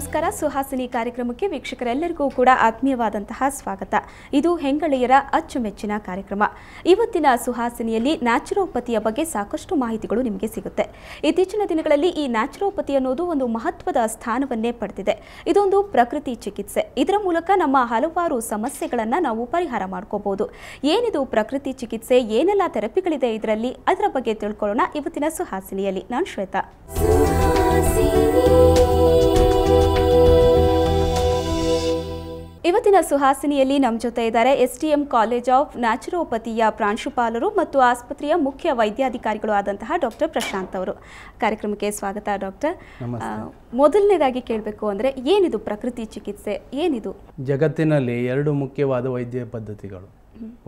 ನಮಸ್ಕಾರ. ಸುಹಾಸಿನಿ ಕಾರ್ಯಕ್ರಮಕ್ಕೆ ವೀಕ್ಷಕರೆಲ್ಲರಿಗೂ ಕೂಡ ಆತ್ಮೀಯವಾದಂತಹ ಸ್ವಾಗತ. ಇದು ಹೆಂಗಳೆಯರ ಅಚ್ಚುಮೆಚ್ಚಿನ ಕಾರ್ಯಕ್ರಮ. ಇವತ್ತಿನ ಸುಹಾಸಿನಿಯಲ್ಲಿ ನ್ಯಾಚುರೋಪತಿಯ ಬಗ್ಗೆ ಸಾಕಷ್ಟು ಮಾಹಿತಿಗಳು ನಿಮಗೆ ಸಿಗುತ್ತೆ. ಇತ್ತೀಚಿನ ದಿನಗಳಲ್ಲಿ ಈ ನ್ಯಾಚುರೋಪತಿ ಅನ್ನೋದು ಒಂದು ಮಹತ್ವದ ಸ್ಥಾನವನ್ನೇ ಪಡೆದಿದೆ. ಇದೊಂದು ಪ್ರಕೃತಿ ಚಿಕಿತ್ಸೆ. ಇದರ ಮೂಲಕ ನಮ್ಮ ಹಲವಾರು ಸಮಸ್ಯೆಗಳನ್ನು ನಾವು ಪರಿಹಾರ ಮಾಡ್ಕೋಬಹುದು. ಏನಿದು ಪ್ರಕೃತಿ ಚಿಕಿತ್ಸೆ, ಏನೆಲ್ಲ ಥೆರಪಿಗಳಿದೆ ಇದರಲ್ಲಿ, ಅದರ ಬಗ್ಗೆ ತಿಳ್ಕೊಳ್ಳೋಣ ಇವತ್ತಿನ ಸುಹಾಸಿನಿಯಲ್ಲಿ. ನಾನು ಶ್ವೇತಾ. ಇವತ್ತಿನ ಸುಹಾಸಿನಿಯಲ್ಲಿ ನಮ್ಮ ಜೊತೆ ಇದ್ದಾರೆ STM ಕಾಲೇಜ್ ಆಫ್ ನ್ಯಾಚುರೋಪತಿಯ ಪ್ರಾಂಶುಪಾಲರು ಮತ್ತು ಆಸ್ಪತ್ರೆಯ ಮುಖ್ಯ ವೈದ್ಯಾಧಿಕಾರಿಗಳು ಆದಂತಹ ಡಾಕ್ಟರ್ ಪ್ರಶಾಂತ್ ಅವರು. ಕಾರ್ಯಕ್ರಮಕ್ಕೆ ಸ್ವಾಗತ ಡಾಕ್ಟರ್. ಮೊದಲನೇದಾಗಿ ಕೇಳಬೇಕು ಅಂದರೆ ಏನಿದು ಪ್ರಕೃತಿ ಚಿಕಿತ್ಸೆ, ಏನಿದು? ಜಗತ್ತಿನಲ್ಲಿ ಎರಡು ಮುಖ್ಯವಾದ ವೈದ್ಯ ಪದ್ಧತಿಗಳು.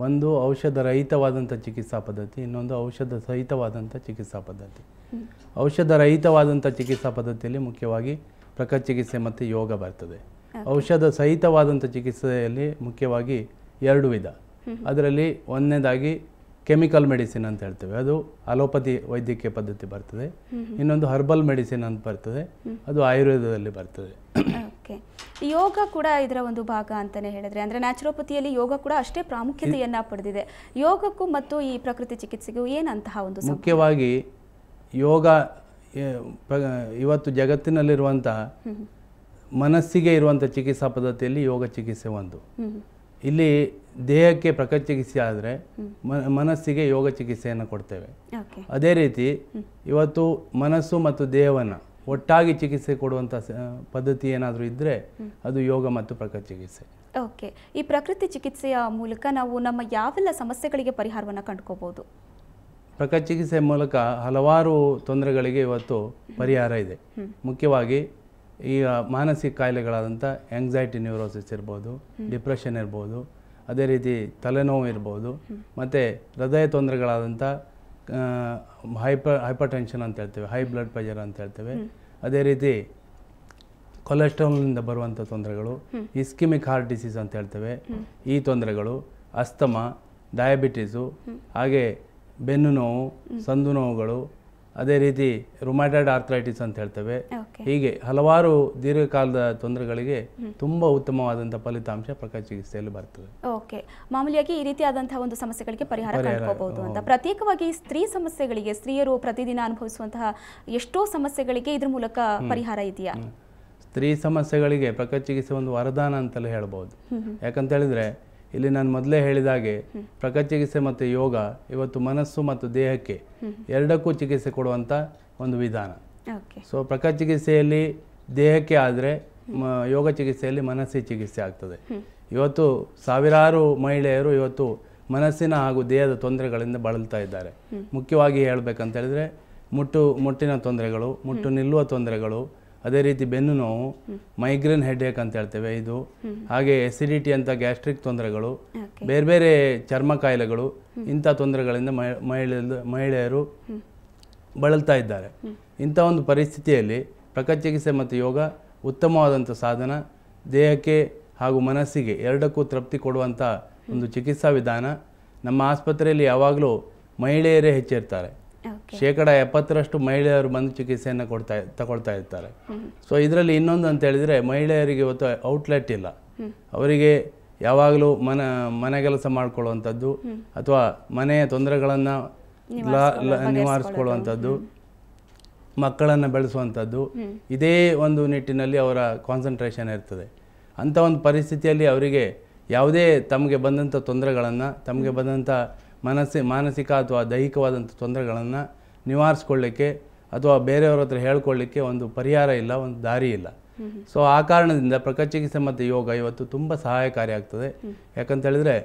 ಒಂದು ಔಷಧ ರಹಿತವಾದಂಥ ಚಿಕಿತ್ಸಾ ಪದ್ಧತಿ, ಇನ್ನೊಂದು ಔಷಧ ಸಹಿತವಾದಂಥ ಚಿಕಿತ್ಸಾ ಪದ್ಧತಿ. ಔಷಧ ರಹಿತವಾದಂಥ ಚಿಕಿತ್ಸಾ ಪದ್ಧತಿಯಲ್ಲಿ ಮುಖ್ಯವಾಗಿ ಪ್ರಕೃತಿ ಚಿಕಿತ್ಸೆ ಮತ್ತು ಯೋಗ ಬರ್ತದೆ. ಔಷಧ ಸಹಿತವಾದಂಥ ಚಿಕಿತ್ಸೆಯಲ್ಲಿ ಮುಖ್ಯವಾಗಿ ಎರಡು ವಿಧ. ಅದರಲ್ಲಿ ಒಂದನೇದಾಗಿ ಕೆಮಿಕಲ್ ಮೆಡಿಸಿನ್ ಅಂತ ಹೇಳ್ತೇವೆ, ಅದು ಅಲೋಪತಿ ವೈದ್ಯಕೀಯ ಪದ್ಧತಿ ಬರ್ತದೆ. ಇನ್ನೊಂದು ಹರ್ಬಲ್ ಮೆಡಿಸಿನ್ ಅಂತ ಬರ್ತದೆ, ಅದು ಆಯುರ್ವೇದದಲ್ಲಿ ಬರ್ತದೆ. ಯೋಗ ಕೂಡ ಇದರ ಒಂದು ಭಾಗ ಅಂತಾನೆ ಹೇಳಿದ್ರೆ, ಅಂದ್ರೆ ನ್ಯಾಚುರೋಪತಿಯಲ್ಲಿ ಯೋಗ ಕೂಡ ಅಷ್ಟೇ ಪ್ರಾಮುಖ್ಯತೆಯನ್ನ ಪಡೆದಿದೆ. ಯೋಗಕ್ಕೂ ಮತ್ತು ಈ ಪ್ರಕೃತಿ ಚಿಕಿತ್ಸೆಗೂ ಏನಂತಹ ಒಂದು ಮುಖ್ಯವಾಗಿ ಯೋಗ ಇವತ್ತು ಜಗತ್ತಿನಲ್ಲಿರುವಂತಹ ಮನಸ್ಸಿಗೆ ಇರುವಂಥ ಚಿಕಿತ್ಸಾ ಪದ್ಧತಿಯಲ್ಲಿ ಯೋಗ ಚಿಕಿತ್ಸೆ ಒಂದು. ಇಲ್ಲಿ ದೇಹಕ್ಕೆ ಪ್ರಕೃತಿ ಚಿಕಿತ್ಸೆ ಆದರೆ ಮನಸ್ಸಿಗೆ ಯೋಗ ಚಿಕಿತ್ಸೆಯನ್ನು ಕೊಡ್ತೇವೆ. ಅದೇ ರೀತಿ ಇವತ್ತು ಮನಸ್ಸು ಮತ್ತು ದೇಹವನ್ನು ಒಟ್ಟಾಗಿ ಚಿಕಿತ್ಸೆ ಕೊಡುವಂಥ ಪದ್ಧತಿ ಏನಾದರೂ ಇದ್ದರೆ ಅದು ಯೋಗ ಮತ್ತು ಪ್ರಕೃತಿ ಚಿಕಿತ್ಸೆ. ಓಕೆ, ಈ ಪ್ರಕೃತಿ ಚಿಕಿತ್ಸೆಯ ಮೂಲಕ ನಾವು ನಮ್ಮ ಯಾವೆಲ್ಲ ಸಮಸ್ಯೆಗಳಿಗೆ ಪರಿಹಾರವನ್ನು ಕಂಡುಕೋಬಹುದು? ಪ್ರಕೃತಿ ಚಿಕಿತ್ಸೆ ಮೂಲಕ ಹಲವಾರು ತೊಂದರೆಗಳಿಗೆ ಇವತ್ತು ಪರಿಹಾರ ಇದೆ. ಮುಖ್ಯವಾಗಿ ಈಗ ಮಾನಸಿಕ ಕಾಯಿಲೆಗಳಾದಂಥ ಆಂಗ್ಸೈಟಿ ನ್ಯೂರೋಸಿಸ್ ಇರ್ಬೋದು, ಡಿಪ್ರೆಷನ್ ಇರ್ಬೋದು, ಅದೇ ರೀತಿ ತಲೆನೋವು ಇರ್ಬೋದು, ಮತ್ತು ಹೃದಯ ತೊಂದರೆಗಳಾದಂಥ ಹೈಪರ್ ಟೆನ್ಷನ್ ಅಂತ ಹೇಳ್ತೇವೆ, ಹೈ ಬ್ಲಡ್ ಪ್ರೆಷರ್ ಅಂತ ಹೇಳ್ತೇವೆ, ಅದೇ ರೀತಿ ಕೊಲೆಸ್ಟ್ರಾಲ್ನಿಂದ ಬರುವಂಥ ತೊಂದರೆಗಳು, ಇಸ್ಕಿಮಿಕ್ ಹಾರ್ಟ್ ಡಿಸೀಸ್ ಅಂತ ಹೇಳ್ತೇವೆ, ಈ ತೊಂದರೆಗಳು, ಅಸ್ತಮಾ, ಡಯಾಬಿಟೀಸು, ಹಾಗೆ ಬೆನ್ನು ನೋವು, ಸಂದು ನೋವುಗಳು, ಅದೇ ರೀತಿ ರುಮ್ಯಾಟಾಯ್ಡ್ ಆರ್ಥರೈಟಿಸ್ ಅಂತ ಹೇಳ್ತೇವೆ. ಹೀಗೆ ಹಲವಾರು ದೀರ್ಘಕಾಲದ ತೊಂದರೆಗಳಿಗೆ ತುಂಬ ಉತ್ತಮವಾದಂಥ ಫಲಿತಾಂಶ ಪ್ರಕೃತಿ ಚಿಕಿತ್ಸೆಯಲ್ಲಿ ಬರ್ತದೆ. ಓಕೆ, ಮಾಮೂಲಿಯಾಗಿ ಈ ರೀತಿಯಾದಂತಹ ಒಂದು ಸಮಸ್ಯೆಗಳಿಗೆ ಪರಿಹಾರ ಕಂಡುಕೋಬಹುದು ಅಂತ. ಪ್ರತ್ಯೇಕವಾಗಿ ಸ್ತ್ರೀ ಸಮಸ್ಯೆಗಳಿಗೆ, ಸ್ತ್ರೀಯರು ಪ್ರತಿದಿನ ಅನುಭವಿಸುವಂತಹ ಎಷ್ಟೋ ಸಮಸ್ಯೆಗಳಿಗೆ ಇದ್ರ ಮೂಲಕ ಪರಿಹಾರ ಇದೆಯಾ? ಸ್ತ್ರೀ ಸಮಸ್ಯೆಗಳಿಗೆ ಪ್ರಕೃತಿ ಚಿಕಿತ್ಸೆ ಒಂದು ವರದಾನ ಅಂತಲೇ ಹೇಳ್ಬೋದು. ಯಾಕಂತ ಹೇಳಿದ್ರೆ ಇಲ್ಲಿ ನಾನು ಮೊದಲೇ ಹೇಳಿದಾಗೆ ಪ್ರಕೃತಿ ಚಿಕಿತ್ಸೆ ಮತ್ತು ಯೋಗ ಇವತ್ತು ಮನಸ್ಸು ಮತ್ತು ದೇಹಕ್ಕೆ ಎರಡಕ್ಕೂ ಚಿಕಿತ್ಸೆ ಕೊಡುವಂಥ ಒಂದು ವಿಧಾನ. ಸೊ ಪ್ರಕೃತಿ ಚಿಕಿತ್ಸೆಯಲ್ಲಿ ದೇಹಕ್ಕೆ ಆದರೆ ಯೋಗ ಚಿಕಿತ್ಸೆಯಲ್ಲಿ ಮನಸ್ಸಿಗೆ ಚಿಕಿತ್ಸೆ ಆಗ್ತದೆ. ಇವತ್ತು ಸಾವಿರಾರು ಮಹಿಳೆಯರು ಇವತ್ತು ಮನಸ್ಸಿನ ಹಾಗೂ ದೇಹದ ತೊಂದರೆಗಳಿಂದ ಬಳಲ್ತಾ ಇದ್ದಾರೆ. ಮುಖ್ಯವಾಗಿ ಹೇಳಬೇಕಂತ ಹೇಳಿದ್ರೆ ಮುಟ್ಟಿನ ತೊಂದರೆಗಳು, ಮುಟ್ಟು ನಿಲ್ಲುವ ತೊಂದರೆಗಳು, ಅದೇ ರೀತಿ ಬೆನ್ನು ನೋವು, ಮೈಗ್ರೇನ್ ಹೆಡ್ಏಕ್ ಅಂತ ಹೇಳ್ತೇವೆ ಇದು, ಹಾಗೆ ಎಸಿಡಿಟಿ ಅಂತ ಗ್ಯಾಸ್ಟ್ರಿಕ್ ತೊಂದರೆಗಳು, ಬೇರೆ ಬೇರೆ ಚರ್ಮ ಕಾಯಿಲೆಗಳು, ಇಂಥ ತೊಂದರೆಗಳಿಂದ ಮಹಿಳೆಯರು ಬಳಲ್ತಾ ಇದ್ದಾರೆ. ಇಂಥ ಒಂದು ಪರಿಸ್ಥಿತಿಯಲ್ಲಿ ಪ್ರಕೃತಿ ಚಿಕಿತ್ಸೆ ಮತ್ತು ಯೋಗ ಉತ್ತಮವಾದಂಥ ಸಾಧನ. ದೇಹಕ್ಕೆ ಹಾಗೂ ಮನಸ್ಸಿಗೆ ಎರಡಕ್ಕೂ ತೃಪ್ತಿ ಕೊಡುವಂಥ ಒಂದು ಚಿಕಿತ್ಸಾ ವಿಧಾನ. ನಮ್ಮ ಆಸ್ಪತ್ರೆಯಲ್ಲಿ ಯಾವಾಗಲೂ ಮಹಿಳೆಯರೇ ಹೆಚ್ಚಿರ್ತಾರೆ. 70% ಮಹಿಳೆಯರು ಬಂದು ಚಿಕಿತ್ಸೆಯನ್ನು ತಗೊಳ್ತಾ ಇರ್ತಾರೆ. ಸೊ ಇದರಲ್ಲಿ ಇನ್ನೊಂದು ಅಂತ ಹೇಳಿದರೆ ಮಹಿಳೆಯರಿಗೆ ಇವತ್ತು ಔಟ್ಲೆಟ್ ಇಲ್ಲ. ಅವರಿಗೆ ಯಾವಾಗಲೂ ಮನೆ ಕೆಲಸ ಮಾಡ್ಕೊಳ್ಳುವಂಥದ್ದು ಅಥವಾ ಮನೆಯ ತೊಂದರೆಗಳನ್ನು ನಿವಾರಿಸ್ಕೊಳ್ಳುವಂಥದ್ದು, ಮಕ್ಕಳನ್ನು ಬೆಳೆಸುವಂಥದ್ದು, ಇದೇ ಒಂದು ನಿಟ್ಟಿನಲ್ಲಿ ಅವರ ಕಾನ್ಸಂಟ್ರೇಷನ್ ಇರ್ತದೆ. ಅಂಥ ಒಂದು ಪರಿಸ್ಥಿತಿಯಲ್ಲಿ ಅವರಿಗೆ ಯಾವುದೇ ತಮಗೆ ಬಂದಂಥ ತೊಂದರೆಗಳನ್ನು, ತಮಗೆ ಬಂದಂಥ ಮಾನಸಿಕ ಅಥವಾ ದೈಹಿಕವಾದಂಥ ತೊಂದರೆಗಳನ್ನು ನಿವಾರಿಸ್ಕೊಳ್ಳಿಕ್ಕೆ ಅಥವಾ ಬೇರೆಯವ್ರ ಹತ್ರ ಹೇಳ್ಕೊಳ್ಳಿಕ್ಕೆ ಒಂದು ಪರಿಹಾರ ಇಲ್ಲ, ಒಂದು ದಾರಿ ಇಲ್ಲ. ಸೊ ಆ ಕಾರಣದಿಂದ ಪ್ರಕೃತಿ ಚಿಕಿತ್ಸೆ ಮತ್ತು ಯೋಗ ಇವತ್ತು ತುಂಬ ಸಹಾಯಕಾರಿ ಆಗ್ತದೆ. ಯಾಕಂತ ಹೇಳಿದ್ರೆ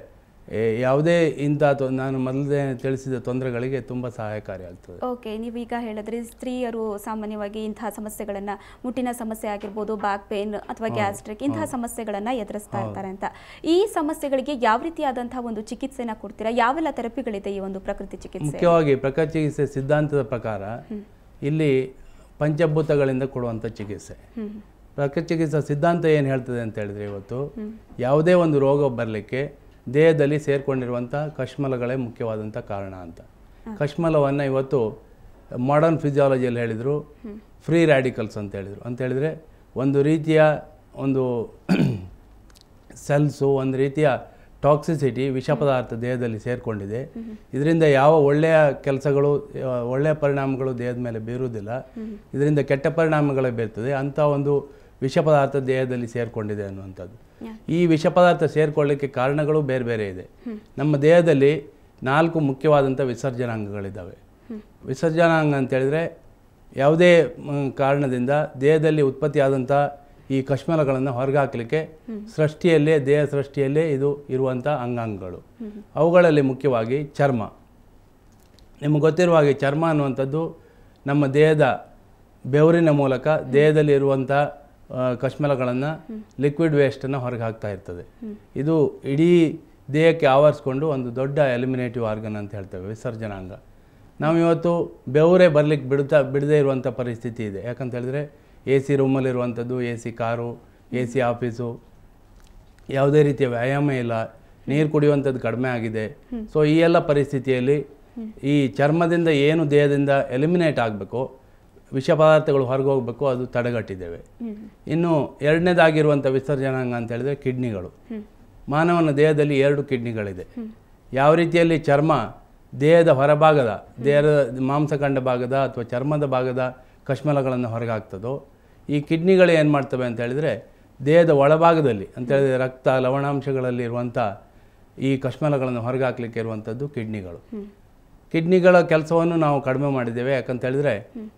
ಯಾವುದೇ ಇಂಥ ನಾನು ಮೊದಲೇ ತಿಳಿಸಿದ ತೊಂದರೆಗಳಿಗೆ ತುಂಬ ಸಹಾಯಕಾರಿ ಆಗ್ತದೆ. ಓಕೆ, ನೀವೀಗ ಹೇಳಿದ್ರಿ ಸ್ತ್ರೀಯರು ಸಾಮಾನ್ಯವಾಗಿ ಇಂತಹ ಸಮಸ್ಯೆಗಳನ್ನು, ಮುಟ್ಟಿನ ಸಮಸ್ಯೆ ಆಗಿರ್ಬೋದು, ಬ್ಯಾಕ್ ಪೇನ್ ಅಥವಾ ಗ್ಯಾಸ್ಟ್ರಿಕ್, ಇಂತಹ ಸಮಸ್ಯೆಗಳನ್ನು ಎದುರಿಸ್ತಾ ಇರ್ತಾರೆ ಅಂತ. ಈ ಸಮಸ್ಯೆಗಳಿಗೆ ಯಾವ ರೀತಿಯಾದಂತಹ ಒಂದು ಚಿಕಿತ್ಸೆನ ಕೊಡ್ತೀರಾ? ಯಾವೆಲ್ಲ ಥೆರಪಿಗಳಿದೆ ಈ ಒಂದು ಪ್ರಕೃತಿ ಚಿಕಿತ್ಸೆ? ಮುಖ್ಯವಾಗಿ ಪ್ರಕೃತಿ ಚಿಕಿತ್ಸೆ ಸಿದ್ಧಾಂತದ ಪ್ರಕಾರ ಇಲ್ಲಿ ಪಂಚಭೂತಗಳಿಂದ ಕೊಡುವಂಥ ಚಿಕಿತ್ಸೆ. ಪ್ರಕೃತಿ ಚಿಕಿತ್ಸಾ ಸಿದ್ಧಾಂತ ಏನು ಹೇಳ್ತದೆ ಅಂತ ಹೇಳಿದ್ರೆ, ಇವತ್ತು ಯಾವುದೇ ಒಂದು ರೋಗ ಬರಲಿಕ್ಕೆ ದೇಹದಲ್ಲಿ ಸೇರಿಕೊಂಡಿರುವಂಥ ಕಶ್ಮಲಗಳೇ ಮುಖ್ಯವಾದಂಥ ಕಾರಣ ಅಂತ. ಕಶ್ಮಲವನ್ನು ಇವತ್ತು ಮಾಡರ್ನ್ ಫಿಸಿಯಾಲಜಿಯಲ್ಲಿ ಹೇಳಿದರು ಫ್ರೀ ರ್ಯಾಡಿಕಲ್ಸ್ ಅಂತ ಹೇಳಿದರು. ಅಂತ ಹೇಳಿದರೆ ಒಂದು ರೀತಿಯ ಒಂದು ಸೆಲ್ಸು, ಒಂದು ರೀತಿಯ ಟಾಕ್ಸಿಸಿಟಿ, ವಿಷ ಪದಾರ್ಥ ದೇಹದಲ್ಲಿ ಸೇರಿಕೊಂಡಿದೆ. ಇದರಿಂದ ಯಾವ ಒಳ್ಳೆಯ ಕೆಲಸಗಳು, ಒಳ್ಳೆಯ ಪರಿಣಾಮಗಳು ದೇಹದ ಮೇಲೆ ಬೀರುವುದಿಲ್ಲ. ಇದರಿಂದ ಕೆಟ್ಟ ಪರಿಣಾಮಗಳೇ ಬೀರ್ತದೆ. ಅಂಥ ಒಂದು ವಿಷ ಪದಾರ್ಥ ದೇಹದಲ್ಲಿ ಸೇರಿಕೊಂಡಿದೆ ಅನ್ನುವಂಥದ್ದು. ಈ ವಿಷ ಪದಾರ್ಥ ಸೇರಿಕೊಳ್ಳಿಕ್ಕೆ ಕಾರಣಗಳು ಬೇರೆ ಬೇರೆ ಇದೆ. ನಮ್ಮ ದೇಹದಲ್ಲಿ 4 ಮುಖ್ಯವಾದಂಥ ವಿಸರ್ಜನಾಂಗಗಳಿದ್ದಾವೆ. ವಿಸರ್ಜನಾಂಗ ಅಂತೇಳಿದರೆ ಯಾವುದೇ ಕಾರಣದಿಂದ ದೇಹದಲ್ಲಿ ಉತ್ಪತ್ತಿಯಾದಂಥ ಈ ಕಶ್ಮಲಗಳನ್ನು ಹೊರಗೆ ಹಾಕಲಿಕ್ಕೆ ದೇಹ ಸೃಷ್ಟಿಯಲ್ಲೇ ಇದು ಇರುವಂಥ ಅಂಗಾಂಗಗಳು. ಅವುಗಳಲ್ಲಿ ಮುಖ್ಯವಾಗಿ ಚರ್ಮ. ನಿಮಗೆ ಗೊತ್ತಿರುವ ಹಾಗೆ ಚರ್ಮ ಅನ್ನುವಂಥದ್ದು ನಮ್ಮ ದೇಹದ ಬೆವರಿನ ಮೂಲಕ ದೇಹದಲ್ಲಿ ಇರುವಂಥ ಕಶ್ಮಲಗಳನ್ನು, ಲಿಕ್ವಿಡ್ ವೇಸ್ಟನ್ನು ಹೊರಗೆ ಹಾಕ್ತಾ ಇರ್ತದೆ. ಇದು ಇಡೀ ದೇಹಕ್ಕೆ ಆವರಿಸ್ಕೊಂಡು ಒಂದು ದೊಡ್ಡ ಎಲಿಮಿನೇಟಿವ್ ಆರ್ಗನ್ ಅಂತ ಹೇಳ್ತೇವೆ, ವಿಸರ್ಜನಾಂಗ. ನಾವು ಇವತ್ತು ಬೆವರೇ ಬರಲಿಕ್ಕೆ ಬಿಡದೇ ಇರುವಂಥ ಪರಿಸ್ಥಿತಿ ಇದೆ. ಯಾಕಂತ ಹೇಳಿದ್ರೆ AC ರೂಮಲ್ಲಿರುವಂಥದ್ದು, AC car, AC office, ಯಾವುದೇ ರೀತಿಯ ವ್ಯಾಯಾಮ ಇಲ್ಲ, ನೀರು ಕುಡಿಯುವಂಥದ್ದು ಕಡಿಮೆ ಆಗಿದೆ. ಸೊ ಈ ಎಲ್ಲ ಪರಿಸ್ಥಿತಿಯಲ್ಲಿ ಈ ಚರ್ಮದಿಂದ ಏನು ದೇಹದಿಂದ ಎಲಿಮಿನೇಟ್ ಆಗಬೇಕು, ವಿಷ ಪದಾರ್ಥಗಳು ಹೊರಗೆ ಹೋಗಬೇಕು, ಅದು ತಡೆಗಟ್ಟಿದ್ದೇವೆ. ಇನ್ನು ಎರಡನೇದಾಗಿರುವಂಥ ವಿಸರ್ಜನಾಂಗ ಅಂತ ಹೇಳಿದ್ರೆ ಕಿಡ್ನಿಗಳು. ಮಾನವನ ದೇಹದಲ್ಲಿ 2 ಕಿಡ್ನಿಗಳಿದೆ. ಯಾವ ರೀತಿಯಲ್ಲಿ ಚರ್ಮ ದೇಹದ ಹೊರಭಾಗದ, ದೇಹದ ಮಾಂಸಖಂಡ ಭಾಗದ ಅಥವಾ ಚರ್ಮದ ಭಾಗದ ಕಶ್ಮಲಗಳನ್ನು ಹೊರಗೆ ಹಾಕ್ತದೋ, ಈ ಕಿಡ್ನಿಗಳು ಏನು ಮಾಡ್ತವೆ ಅಂತ ಹೇಳಿದರೆ ದೇಹದ ಒಳಭಾಗದಲ್ಲಿ ಅಂತ ಹೇಳಿದರೆ ರಕ್ತ ಲವಣಾಂಶಗಳಲ್ಲಿ ಇರುವಂಥ ಈ ಕಶ್ಮಲಗಳನ್ನು ಹೊರಗೆ ಹಾಕಲಿಕ್ಕೆ ಇರುವಂಥದ್ದು ಕಿಡ್ನಿಗಳು. ಕಿಡ್ನಿಗಳ ಕೆಲಸವನ್ನು ನಾವು ಕಡಿಮೆ ಮಾಡಿದ್ದೇವೆ. ಯಾಕಂತ ಹೇಳಿದ್ರೆ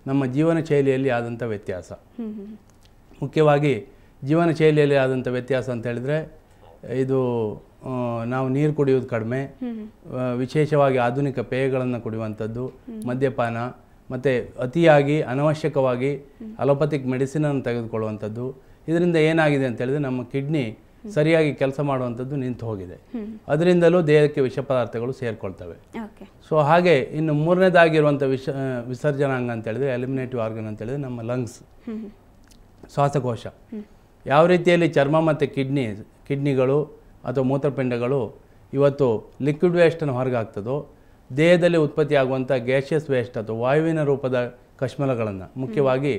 ನಮ್ಮ ಜೀವನ ಶೈಲಿಯಲ್ಲಿ ಆದಂಥ ವ್ಯತ್ಯಾಸ, ಮುಖ್ಯವಾಗಿ ಜೀವನ ಶೈಲಿಯಲ್ಲಿ ಆದಂಥ ವ್ಯತ್ಯಾಸ ಅಂತ ಹೇಳಿದ್ರೆ ಇದು ನಾವು ನೀರು ಕುಡಿಯೋದು ಕಡಿಮೆ, ವಿಶೇಷವಾಗಿ ಆಧುನಿಕ ಪೇಯಗಳನ್ನು ಕುಡಿಯುವಂಥದ್ದು, ಮದ್ಯಪಾನ, ಮತ್ತು ಅತಿಯಾಗಿ ಅನವಶ್ಯಕವಾಗಿ ಅಲೋಪತಿಕ್ ಮೆಡಿಸಿನನ್ನು ತೆಗೆದುಕೊಳ್ಳುವಂಥದ್ದು. ಇದರಿಂದ ಏನಾಗಿದೆ ಅಂತ ಹೇಳಿದ್ರೆ ನಮ್ಮ ಕಿಡ್ನಿ ಸರಿಯಾಗಿ ಕೆಲಸ ಮಾಡುವಂಥದ್ದು ನಿಂತು ಹೋಗಿದೆ. ಅದರಿಂದಲೂ ದೇಹಕ್ಕೆ ವಿಷ ಪದಾರ್ಥಗಳು ಸೇರಿಕೊಳ್ತವೆ. ಸೊ ಹಾಗೆ ಇನ್ನು ಮೂರನೇದಾಗಿರುವಂಥ ವಿಸರ್ಜನಾಂಗ ಅಂತ ಹೇಳಿದ್ರೆ ಎಲಿಮಿನೇಟಿವ್ ಆರ್ಗನ್ ಅಂತ ಹೇಳಿದ್ರೆ ನಮ್ಮ ಲಂಗ್ಸ್, ಶ್ವಾಸಕೋಶ. ಯಾವ ರೀತಿಯಲ್ಲಿ ಚರ್ಮ ಮತ್ತು ಕಿಡ್ನಿಗಳು ಅಥವಾ ಮೂತ್ರಪಿಂಡಗಳು ಇವತ್ತು ಲಿಕ್ವಿಡ್ ವೇಸ್ಟನ್ನು ಹೊರಗೆ ಹಾಕ್ತದೋ, ದೇಹದಲ್ಲಿ ಉತ್ಪತ್ತಿಯಾಗುವಂಥ ಗ್ಯಾಷಿಯಸ್ ವೇಸ್ಟ್ ಅಥವಾ ವಾಯುವಿನ ರೂಪದ ಕಶ್ಮಲಗಳನ್ನು, ಮುಖ್ಯವಾಗಿ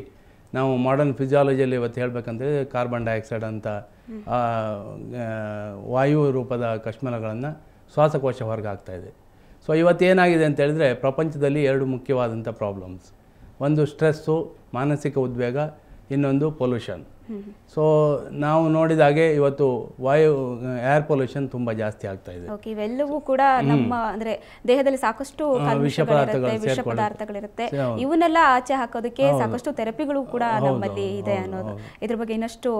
ನಾವು ಮಾಡರ್ನ್ ಫಿಸಿಯಾಲಜಿಯಲ್ಲಿ ಇವತ್ತು ಹೇಳಬೇಕಂದ್ರೆ ಕಾರ್ಬನ್ ಡೈಆಕ್ಸೈಡ್ ಅಂತ ವಾಯು ರೂಪದ ಕಶ್ಮಲಗಳನ್ನು ಶ್ವಾಸಕೋಶ ಹೊರಗೆ ಹಾಕ್ತಾ ಇದೆ. ಸೊ ಇವತ್ತೇನಾಗಿದೆ ಅಂತ ಹೇಳಿದ್ರೆ ಪ್ರಪಂಚದಲ್ಲಿ 2 ಮುಖ್ಯವಾದಂಥ ಪ್ರಾಬ್ಲಮ್ಸ್. ಒಂದು ಸ್ಟ್ರೆಸ್ಸು, ಮಾನಸಿಕ ಉದ್ವೇಗ, ಇನ್ನೊಂದು ಪೊಲ್ಯೂಷನ್. ಸೊ ನಾವು ನೋಡಿದಾಗೆ ಇವತ್ತು ಏರ್ ಪೊಲ್ಯೂಷನ್ ತುಂಬಾ ಜಾಸ್ತಿ ಆಗ್ತಾ ಇದೆ. ಇವೆಲ್ಲವೂ ಕೂಡ ನಮ್ಮ ಅಂದ್ರೆ ದೇಹದಲ್ಲಿ ಸಾಕಷ್ಟು ವಿಷ ಪದಾರ್ಥಗಳಿರುತ್ತೆ. ಇವನ್ನೆಲ್ಲ ಆಚೆ ಹಾಕೋದಕ್ಕೆ ಸಾಕಷ್ಟು ಥೆರಪಿಗಳು ಕೂಡ ನಮ್ಮಲ್ಲಿ ಇದೆ ಅನ್ನೋದು, ಇದ್ರ ಬಗ್ಗೆ ಇನ್ನಷ್ಟು